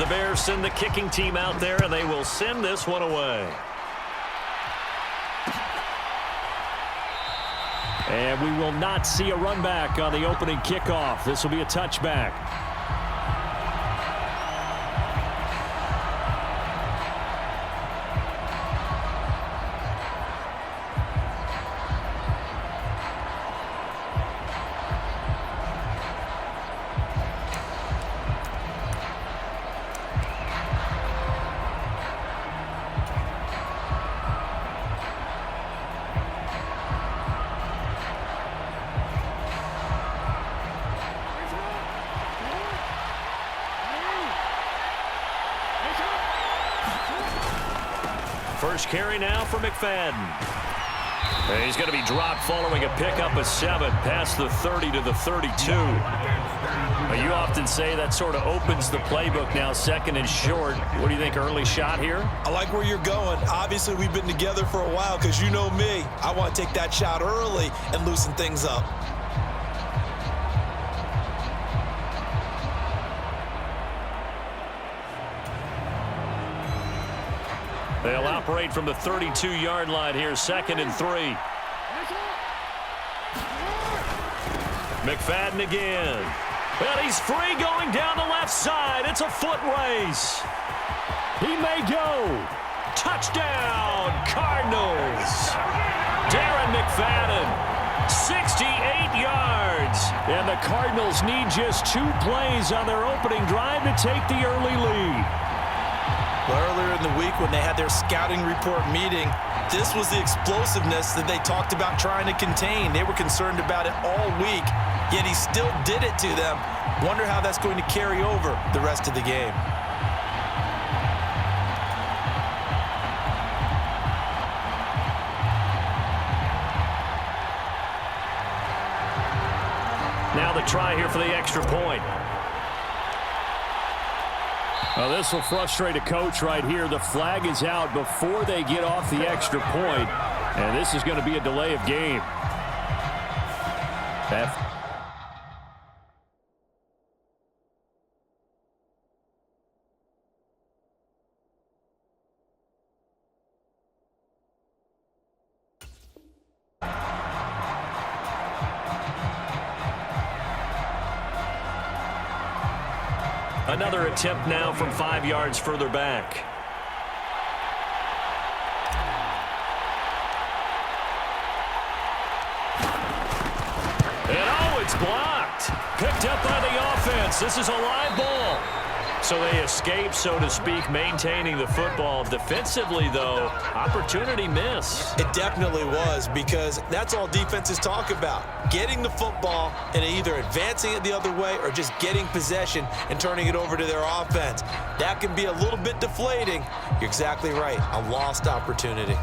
Bears send the kicking team out there, and they will send this one away. And we will not see a run back on the opening kickoff. This will be a touchback. First carry now for McFadden. And he's going to be dropped following a pickup of 7 past the 30 to the 32. You often say that sort of opens the playbook now, second and short. What do you think, early shot here? I like where you're going. Obviously, we've been together for a while because you know me. I want to take that shot early and loosen things up. They'll operate from the 32-yard line here, 2nd and 3. McFadden again. And he's free going down the left side. It's a foot race. He may go. Touchdown, Cardinals. Darren McFadden, 68 yards. And the Cardinals need just 2 plays on their opening drive to take the early lead. Earlier in the week when they had their scouting report meeting, this was the explosiveness that they talked about trying to contain. They were concerned about it all week, yet he still did it to them. Wonder how that's going to carry over the rest of the game. Now the try here for the extra point. Well, this will frustrate a coach right here. The flag is out before they get off the extra point, and this is going to be a delay of game. Another attempt now from 5 yards further back. And oh, it's blocked. Picked up by the offense. This is a live ball. So they escape, so to speak, maintaining the football. Defensively, though, opportunity miss. It definitely was, because that's all defenses talk about. Getting the football and either advancing it the other way or just getting possession and turning it over to their offense. That can be a little bit deflating. You're exactly right. A lost opportunity.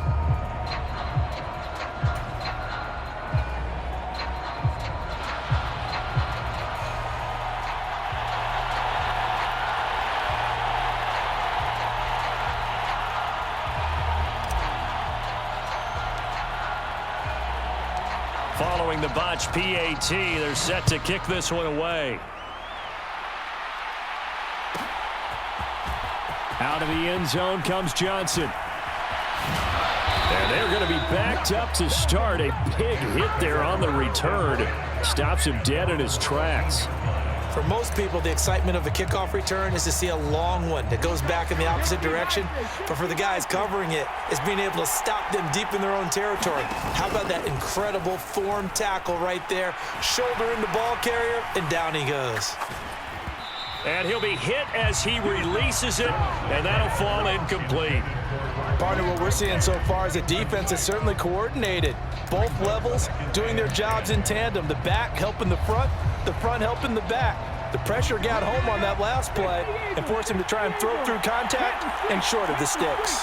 Following the botch PAT, they're set to kick this one away. Out of the end zone comes Johnson. And they're going to be backed up to start. A big hit there on the return. Stops him dead in his tracks. For most people, the excitement of a kickoff return is to see a long one that goes back in the opposite direction. But for the guys covering it, it's being able to stop them deep in their own territory. How about that incredible form tackle right there? Shoulder in the ball carrier, and down he goes. And he'll be hit as he releases it, and that'll fall incomplete. Partner, what we're seeing so far is the defense is certainly coordinated. Both levels doing their jobs in tandem. The back helping the front helping the back. The pressure got home on that last play and forced him to try and throw through contact and short of the sticks.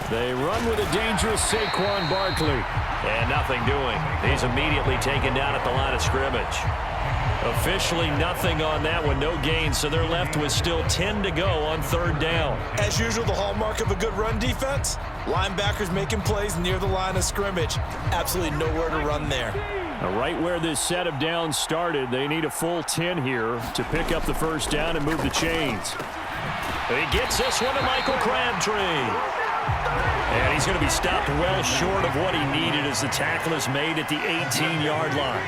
They run with a dangerous Saquon Barkley. And nothing doing. He's immediately taken down at the line of scrimmage. Officially nothing on that one, no gain, so they're left with still 10 to go on 3rd down. As usual, the hallmark of a good run defense, linebackers making plays near the line of scrimmage. Absolutely nowhere to run there. Right where this set of downs started, they need a full 10 here to pick up the first down and move the chains. He gets this one to Michael Crabtree. And he's going to be stopped well short of what he needed as the tackle is made at the 18-yard line.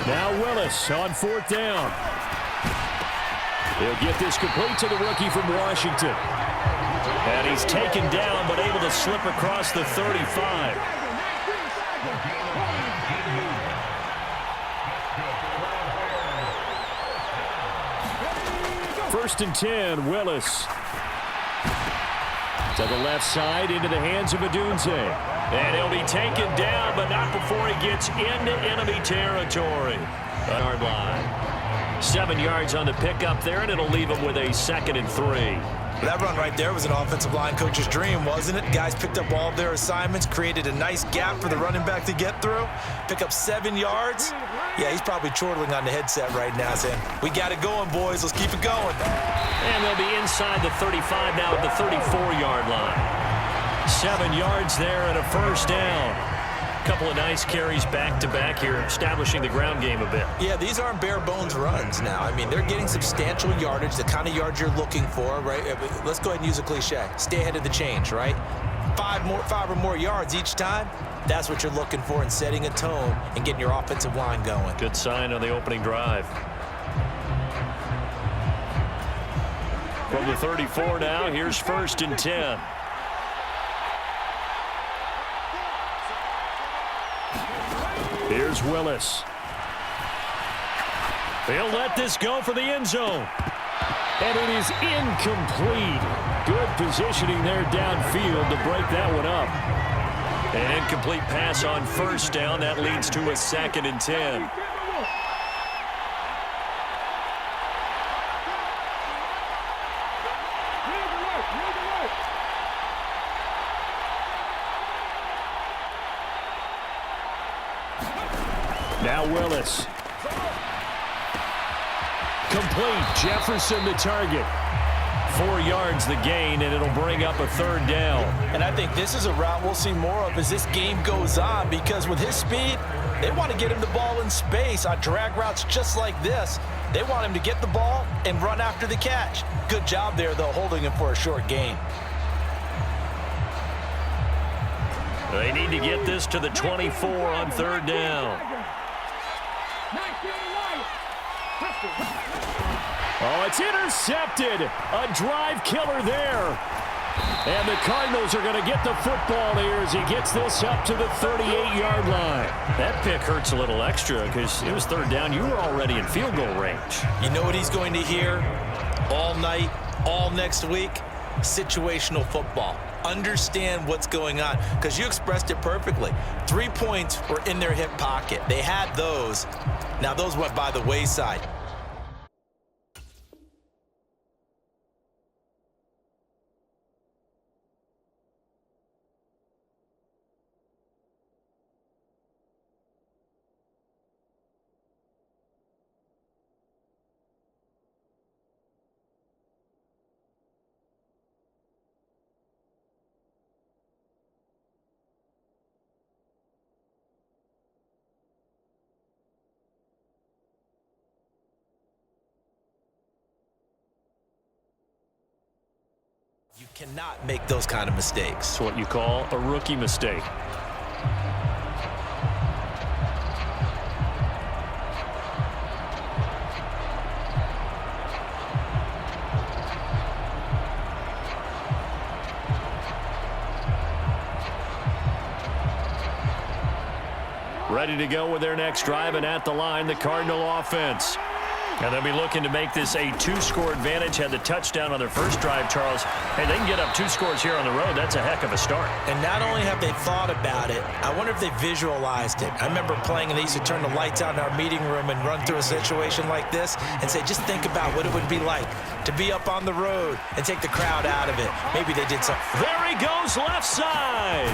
Now Willis on fourth down. He'll get this complete to the rookie from Washington. And he's taken down but able to slip across the 35. First and 10, Willis. To the left side, into the hands of Adunze. And he'll be taken down, but not before he gets into enemy territory. Yard line. 7 yards on the pickup there, and it'll leave him with a 2nd and 3. That run right there was an offensive line coach's dream, wasn't it? Guys picked up all of their assignments, created a nice gap for the running back to get through, pick up 7 yards. Yeah, he's probably chortling on the headset right now saying, we got it going, boys. Let's keep it going. And they'll be inside the 35 now at the 34-yard line. 7 yards there and a first down. Couple of nice carries back-to-back here, establishing the ground game a bit. Yeah, these aren't bare-bones runs now. I mean, they're getting substantial yardage, the kind of yards you're looking for, right? Let's go ahead and use a cliche. Stay ahead of the change, right? 5 or more yards each time. That's what you're looking for in setting a tone and getting your offensive line going. Good sign on the opening drive. From the 34 now, here's first and 10. Here's Willis. He'll let this go for the end zone. And it is incomplete. Good positioning there downfield to break that one up. An incomplete pass on first down. That leads to a 2nd and 10. Now Willis. Complete. Jefferson the target. 4 yards the gain, and it'll bring up a 3rd down. And I think this is a route we'll see more of as this game goes on, because with his speed, they want to get him the ball in space on drag routes just like this. They want him to get the ball and run after the catch. Good job there, though, holding him for a short gain. They need to get this to the 24 on 3rd down. Oh, it's intercepted. A drive killer there. And the Cardinals are going to get the football here as he gets this up to the 38-yard line. That pick hurts a little extra because it was 3rd down. You were already in field goal range. You know what he's going to hear all night, all next week? Situational football. Understand what's going on, because you expressed it perfectly. 3 points were in their hip pocket. They had those. Now those went by the wayside. You cannot make those kind of mistakes. It's what you call a rookie mistake. Ready to go with their next drive, and at the line, the Cardinal offense. And they'll be looking to make this a 2-score advantage. Had the touchdown on their first drive, Charles. Hey, they can get up 2 scores here on the road. That's a heck of a start. And not only have they thought about it, I wonder if they visualized it. I remember playing, and they used to turn the lights out in our meeting room and run through a situation like this and say, just think about what it would be like to be up on the road and take the crowd out of it. Maybe they did something. There he goes, left side.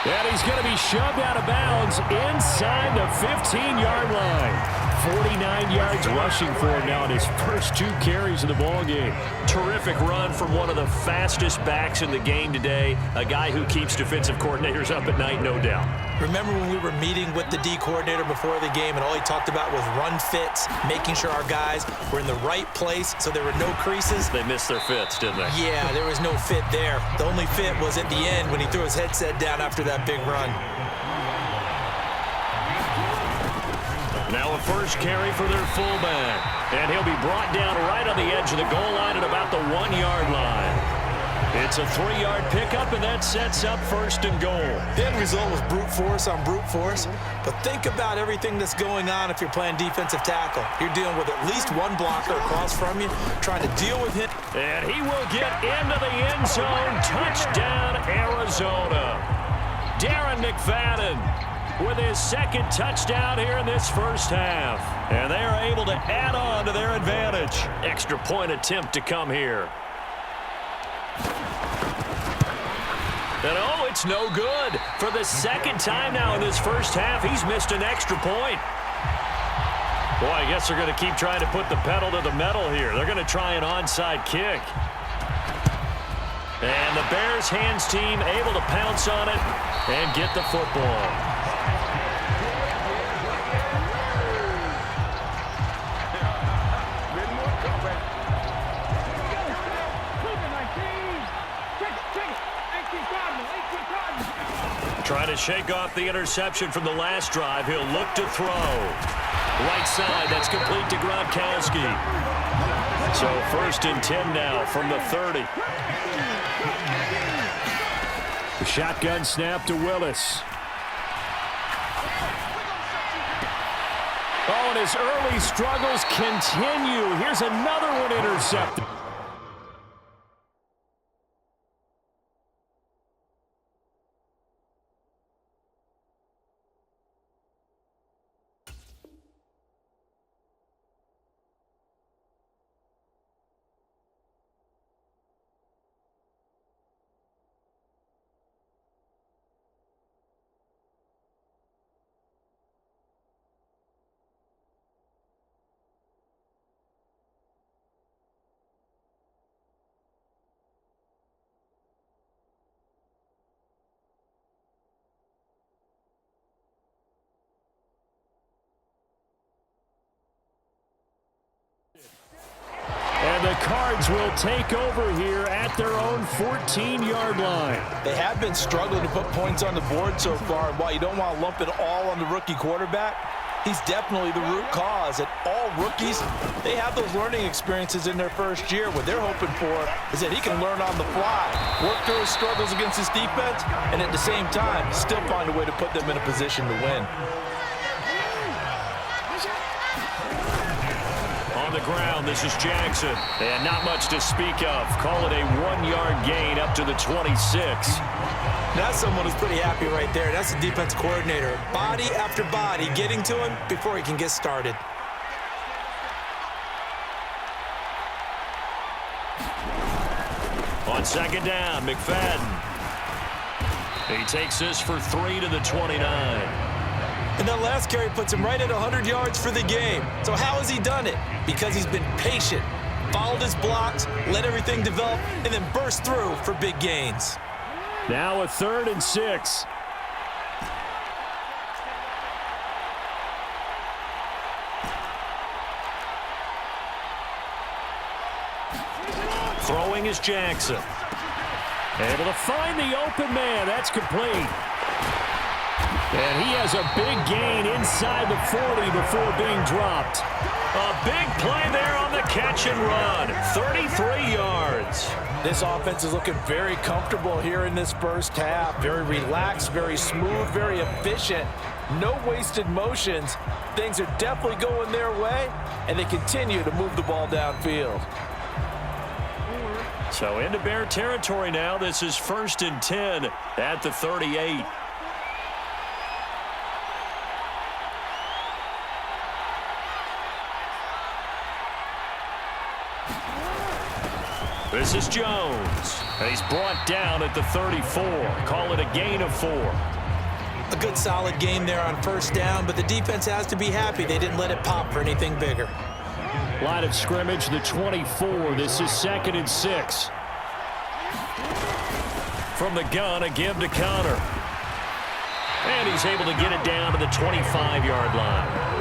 And he's going to be shoved out of bounds inside the 15-yard line. 49 yards rushing for him now in his first 2 carries of the ballgame. Terrific run from one of the fastest backs in the game today, a guy who keeps defensive coordinators up at night, no doubt. Remember when we were meeting with the D coordinator before the game and all he talked about was run fits, making sure our guys were in the right place so there were no creases? They missed their fits, didn't they? Yeah, there was no fit there. The only fit was at the end when he threw his headset down after that big run. Now a first carry for their fullback. And he'll be brought down right on the edge of the goal line at about the 1-yard line. It's a 3-yard pickup, and that sets up first and goal. The end result was brute force on brute force. But think about everything that's going on if you're playing defensive tackle. You're dealing with at least one blocker across from you, trying to deal with him. And he will get into the end zone. Touchdown, Arizona. Darren McFadden with his second touchdown here in this first half. And they are able to add on to their advantage. Extra point attempt to come here. And oh, it's no good. For the second time now in this first half, he's missed an extra point. Boy, I guess they're going to keep trying to put the pedal to the metal here. They're going to try an onside kick. And the Bears hands team able to pounce on it and get the football. Trying to shake off the interception from the last drive. He'll look to throw. Right side, that's complete to Gronkowski. So first and 10 now from the 30. The shotgun snap to Willis. Oh, and his early struggles continue. Here's another one intercepted. And the Cards will take over here at their own 14-yard line. They have been struggling to put points on the board so far, and while you don't want to lump it all on the rookie quarterback, he's definitely the root cause. And all rookies, they have those learning experiences in their first year. What they're hoping for is that he can learn on the fly, work through his struggles against his defense, and at the same time, still find a way to put them in a position to win. On the ground, this is Jackson. And not much to speak of. Call it a 1-yard gain up to the 26. That's someone who's pretty happy right there. That's the defense coordinator. Body after body getting to him before he can get started. On second down, McFadden. He takes this for 3 to the 29. And that last carry puts him right at 100 yards for the game. So how has he done it? Because he's been patient, followed his blocks, let everything develop, and then burst through for big gains. Now a 3rd and 6. Throwing is Jackson. Able to find the open man. That's complete. And he has a big gain inside the 40 before being dropped. A big play there on the catch and run. 33 yards. This offense is looking very comfortable here in this first half. Very relaxed, very smooth, very efficient. No wasted motions. Things are definitely going their way, and they continue to move the ball downfield. So into Bear territory now. This is 1st and 10 at the 38. This is Jones. And he's brought down at the 34. Call it a gain of 4. A good solid game there on first down, but the defense has to be happy they didn't let it pop for anything bigger. Line of scrimmage, the 24. This is 2nd and 6. From the gun, a give to counter. And he's able to get it down to the 25-yard line.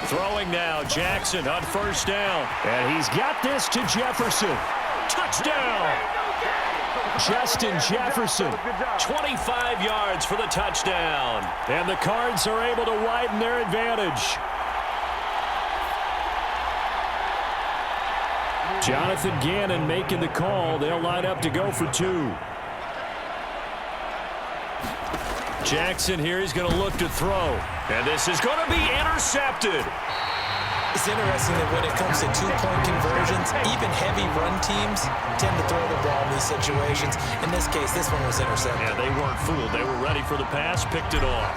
Throwing now, Jackson on first down. And he's got this to Jefferson. Touchdown! Justin Jefferson, 25 yards for the touchdown. And the Cards are able to widen their advantage. Jonathan Gannon making the call. They'll line up to go for two. Jackson here, he's going to look to throw. And this is going to be intercepted. It's interesting that when it comes to two-point conversions, even heavy run teams tend to throw the ball in these situations. In this case, this one was intercepted. Yeah, they weren't fooled. They were ready for the pass, picked it off.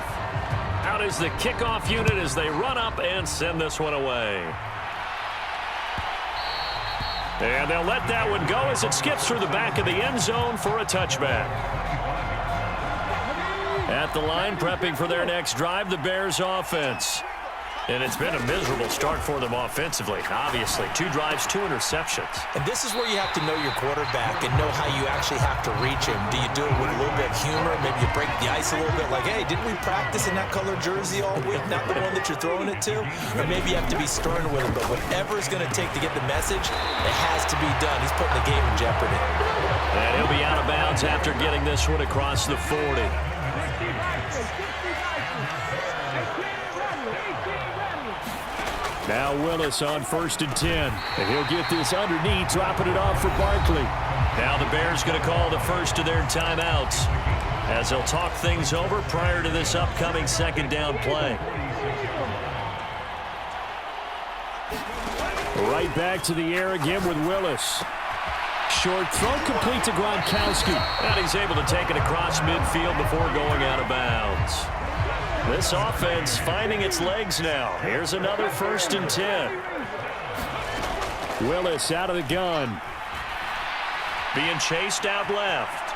Out is the kickoff unit as they run up and send this one away. And they'll let that one go as it skips through the back of the end zone for a touchback. At the line, prepping for their next drive, the Bears offense. And it's been a miserable start for them offensively. Obviously, 2 drives, 2 interceptions. And this is where you have to know your quarterback and know how you actually have to reach him. Do you do it with a little bit of humor? Maybe you break the ice a little bit like, hey, didn't we practice in that color jersey all week? Not the one that you're throwing it to? Or maybe you have to be stern with him. But whatever it's going to take to get the message, it has to be done. He's putting the game in jeopardy. And he'll be out of bounds after getting this one across the 40. Now Willis on 1st and 10. And he'll get this underneath, dropping it off for Barkley. Now the Bears going to call the first of their timeouts as they'll talk things over prior to this upcoming second down play. Right back to the air again with Willis. Short throw complete to Gronkowski. And he's able to take it across midfield before going out of bounds. This offense finding its legs now. Here's another 1st and 10. Willis out of the gun. Being chased out left.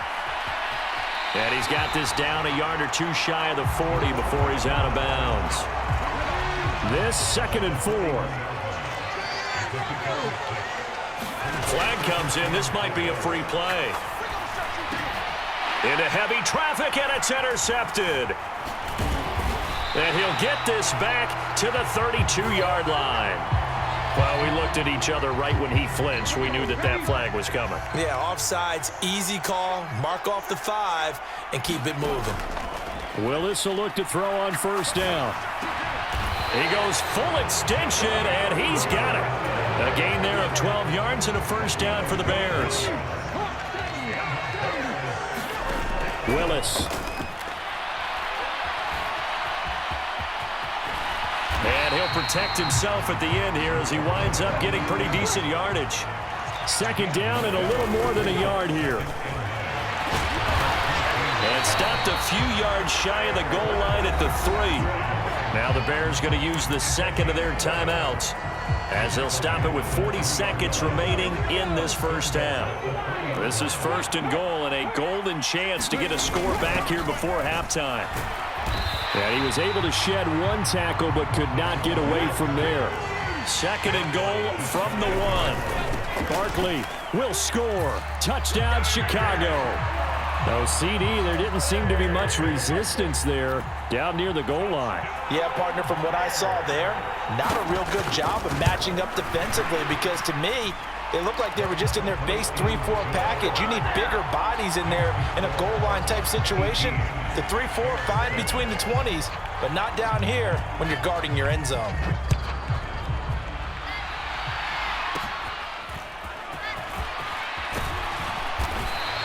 And he's got this down a yard or 2 shy of the 40 before he's out of bounds. This 2nd and 4. Flag comes in. This might be a free play. Into heavy traffic, and it's intercepted. And he'll get this back to the 32-yard line. Well, we looked at each other right when he flinched. We knew that that flag was coming. Yeah, offsides, easy call. Mark off the 5 and keep it moving. Willis will look to throw on 1st down. He goes full extension, and he's got it. A gain there of 12 yards and a 1st down for the Bears. Willis. And he'll protect himself at the end here as he winds up getting pretty decent yardage. 2nd down and a little more than a yard here. And stopped a few yards shy of the goal line at the 3. Now the Bears going to use the 2nd of their timeouts as they'll stop it with 40 seconds remaining in this 1st half. This is 1st and goal and a golden chance to get a score back here before halftime. And he was able to shed 1 tackle but could not get away from there. 2nd and goal from the 1. Barkley will score. Touchdown, Chicago. No, CD, there didn't seem to be much resistance there down near the goal line. Yeah, partner, from what I saw there, not a real good job of matching up defensively because to me, it looked like they were just in their base 3-4 package. You need bigger bodies in there in a goal line type situation. The 3-4 fine between the 20s, but not down here when you're guarding your end zone.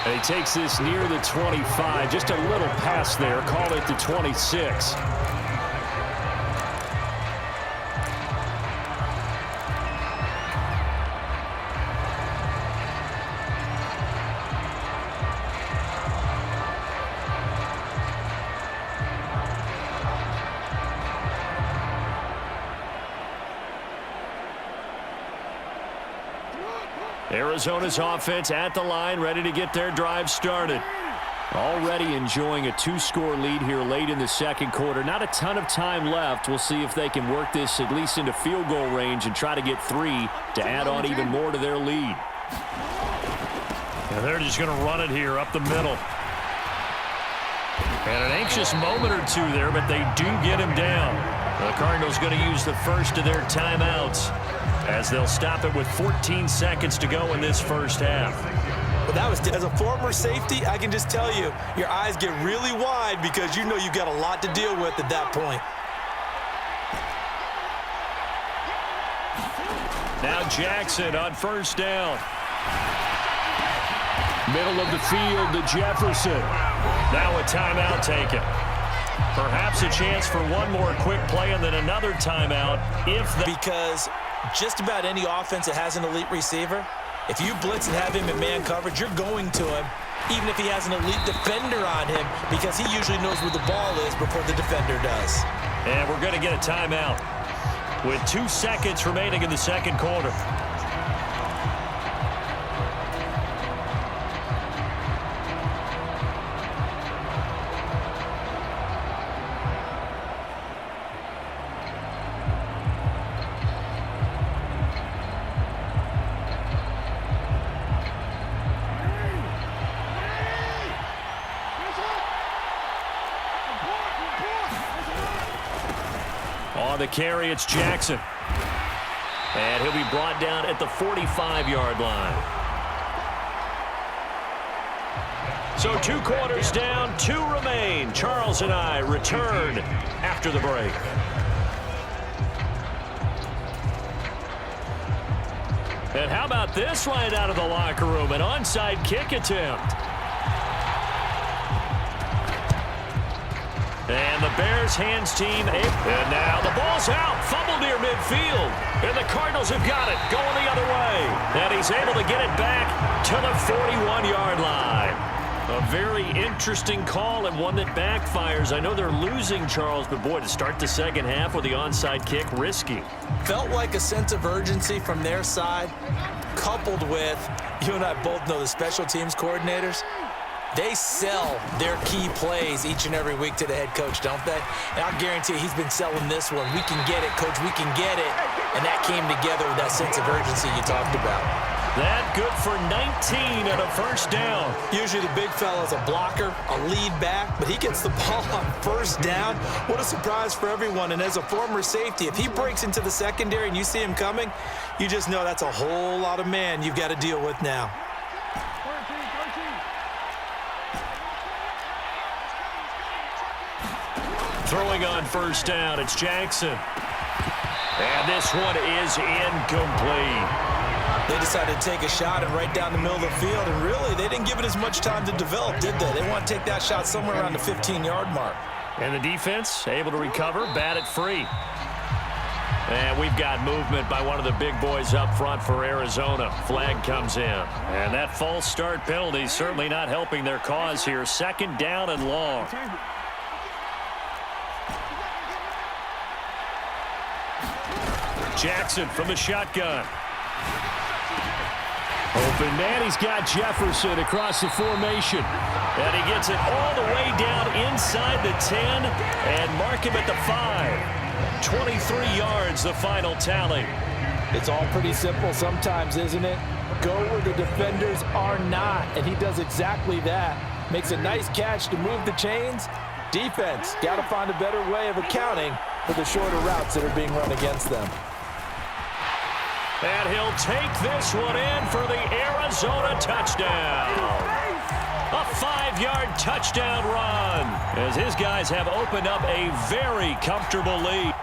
And he takes this near the 25, just a little past there, call it the 26. Arizona's offense at the line, ready to get their drive started. Already enjoying a 2-score lead here late in the second quarter. Not a ton of time left. We'll see if they can work this at least into field goal range and try to get 3 to add on even more to their lead. And they're just going to run it here up the middle. And an anxious moment or two there, but they do get him down. The Cardinals going to use the first of their timeouts as they'll stop it with 14 seconds to go in this first half. Well, that was, as a former safety, I can just tell you, your eyes get really wide because you know you've got a lot to deal with at that point. Now Jackson on first down. Middle of the field to Jefferson. Now a timeout taken. Perhaps a chance for one more quick play and then another timeout. Because just about any offense that has an elite receiver, if you blitz and have him in man coverage, you're going to him, even if he has an elite defender on him, because he usually knows where the ball is before the defender does. And we're going to get a timeout with 2 seconds remaining in the second quarter. On the carry, it's Jackson. And he'll be brought down at the 45-yard line. So 2 quarters down, 2 remain. Charles and I return after the break. And how about this right out of the locker room? An onside kick attempt. And the Bears hands team. And now the ball's out. Fumble near midfield. And the Cardinals have got it. Going the other way. And he's able to get it back to the 41-yard line. A very interesting call and one that backfires. I know they're losing, Charles, but boy, to start the second half with the onside kick, risky. Felt like a sense of urgency from their side, coupled with, you and I both know the special teams coordinators, they sell their key plays each and every week to the head coach, don't they? And I guarantee you he's been selling this one. We can get it, coach, we can get it. And that came together with that sense of urgency you talked about. That good for 19 and a first down. Usually the big fella's a blocker, a lead back, but he gets the ball on first down. What a surprise for everyone. And as a former safety, if he breaks into the secondary and you see him coming, you just know that's a whole lot of man you've got to deal with now. Throwing on first down, it's Jackson. And this one is incomplete. They decided to take a shot and right down the middle of the field, and really, they didn't give it as much time to develop, did they? They want to take that shot somewhere around the 15-yard mark. And the defense able to recover, bat it free. And we've got movement by one of the big boys up front for Arizona. Flag comes in. And that false start penalty is certainly not helping their cause here. Second down and long. Jackson from the shotgun. Open man, he's got Jefferson across the formation. And he gets it all the way down inside the 10 and mark him at the 5. 23 yards, the final tally. It's all pretty simple sometimes, isn't it? Go where the defenders are not, and he does exactly that. Makes a nice catch to move the chains. Defense, got to find a better way of accounting for the shorter routes that are being run against them. And he'll take this one in for the Arizona touchdown. A 5-yard touchdown run as his guys have opened up a very comfortable lead.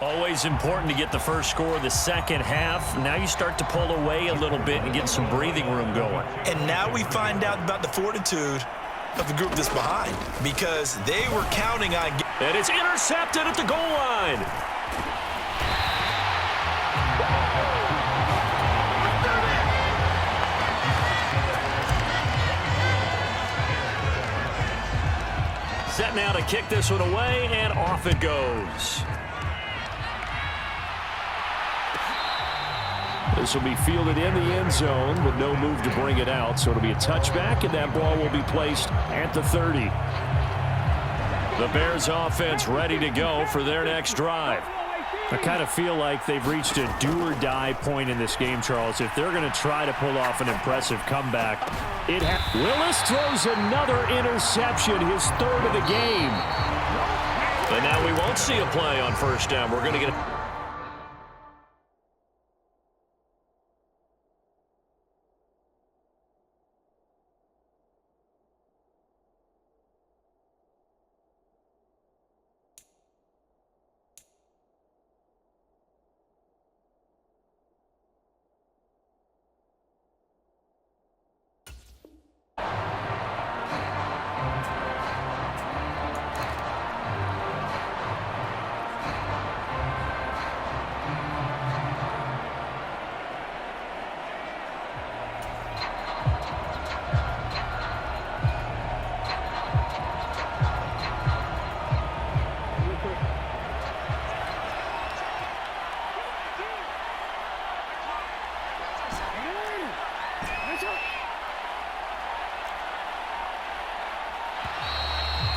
Always important to get the first score of the second half. Now you start to pull away a little bit and get some breathing room going. And now we find out about the fortitude of the group that's behind, because they were counting on... And it's intercepted at the goal line. now to kick this one away, and off it goes. This will be fielded in the end zone, but no move to bring it out. So it'll be a touchback, and that ball will be placed at the 30. The Bears offense ready to go for their next drive. I kind of feel like they've reached a do-or-die point in this game, Charles. If they're going to try to pull off an impressive comeback, Willis throws another interception, his third of the game. And now we won't see a play on first down. We're going to get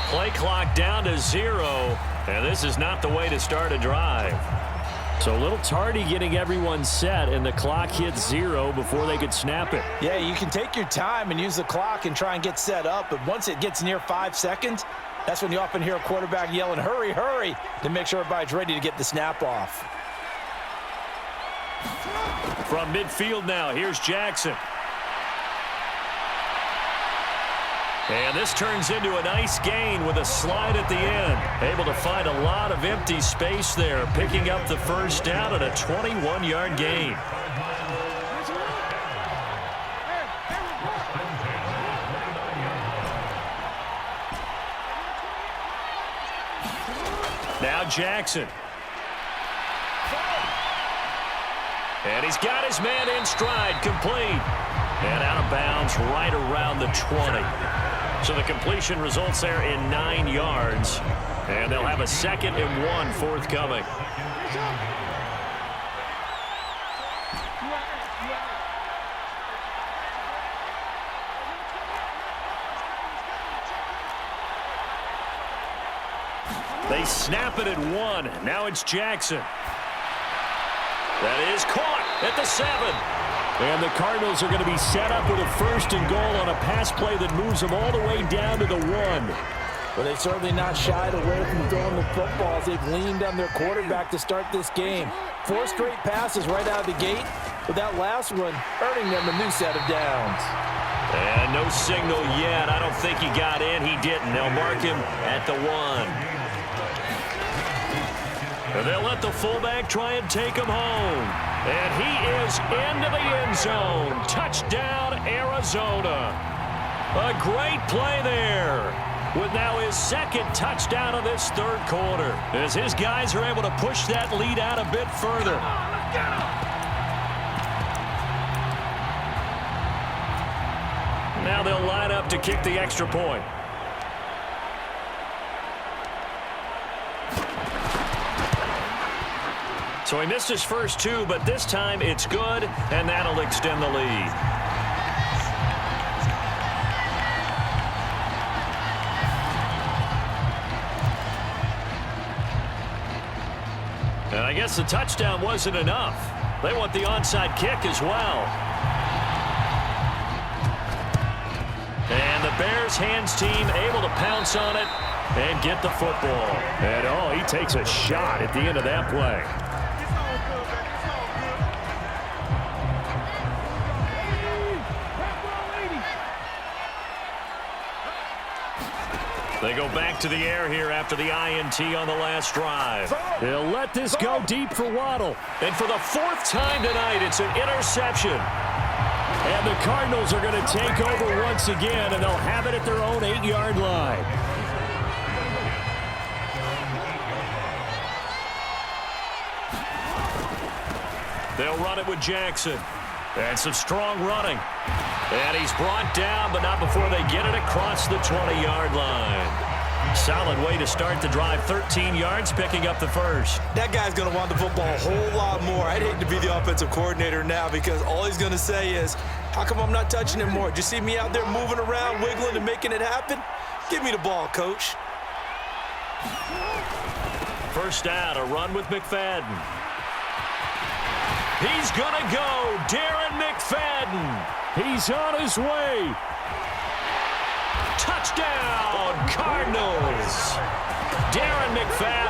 play clock down to 0, and this is not the way to start a drive. So a little tardy getting everyone set, and the clock hits 0 before they could snap it. Yeah, you can take your time and use the clock and try and get set up, but once it gets near 5 seconds, that's when you often hear a quarterback yelling, hurry, hurry, to make sure everybody's ready to get the snap off. From midfield now, here's Jackson. And this turns into a nice gain with a slide at the end. Able to find a lot of empty space there, picking up the first down at a 21-yard gain. Now Jackson. And he's got his man in stride, complete. And out of bounds right around the 20. So the completion results there in 9 yards. And they'll have a 2nd and 1 forthcoming. They snap it at 1. Now it's Jackson. That is caught at the 7. And the Cardinals are going to be set up with a 1st and goal on a pass play that moves them all the way down to the 1. Well, they've certainly not shied away from throwing the footballs. They've leaned on their quarterback to start this game. 4 straight passes right out of the gate, with that last one earning them a new set of downs. And no signal yet. I don't think he got in. He didn't. They'll mark him at the 1. And they'll let the fullback try and take him home. And he is into the end zone. Touchdown, Arizona. A great play there, with now his 2nd touchdown of this 3rd quarter, as his guys are able to push that lead out a bit further. Now they'll line up to kick the extra point. So he missed his first 2, but this time it's good, and that'll extend the lead. And I guess the touchdown wasn't enough. They want the onside kick as well. And the Bears hands team able to pounce on it and get the football. And he takes a shot at the end of that play. They go back to the air here after the INT on the last drive. They'll let this go deep for Waddle. And for the 4th time tonight, it's an interception. And the Cardinals are going to take over once again, and they'll have it at their own 8-yard line. They'll run it with Jackson. And some strong running. And he's brought down, but not before they get it across the 20-yard line. Solid way to start the drive. 13 yards, picking up the first. That guy's going to want the football a whole lot more. I'd hate to be the offensive coordinator now because all he's going to say is, how come I'm not touching him more? Did you see me out there moving around, wiggling, and making it happen? Give me the ball, coach. First down, a run with McFadden. He's going to go. Darren McFadden. He's on his way. Touchdown, Cardinals. Darren McFadden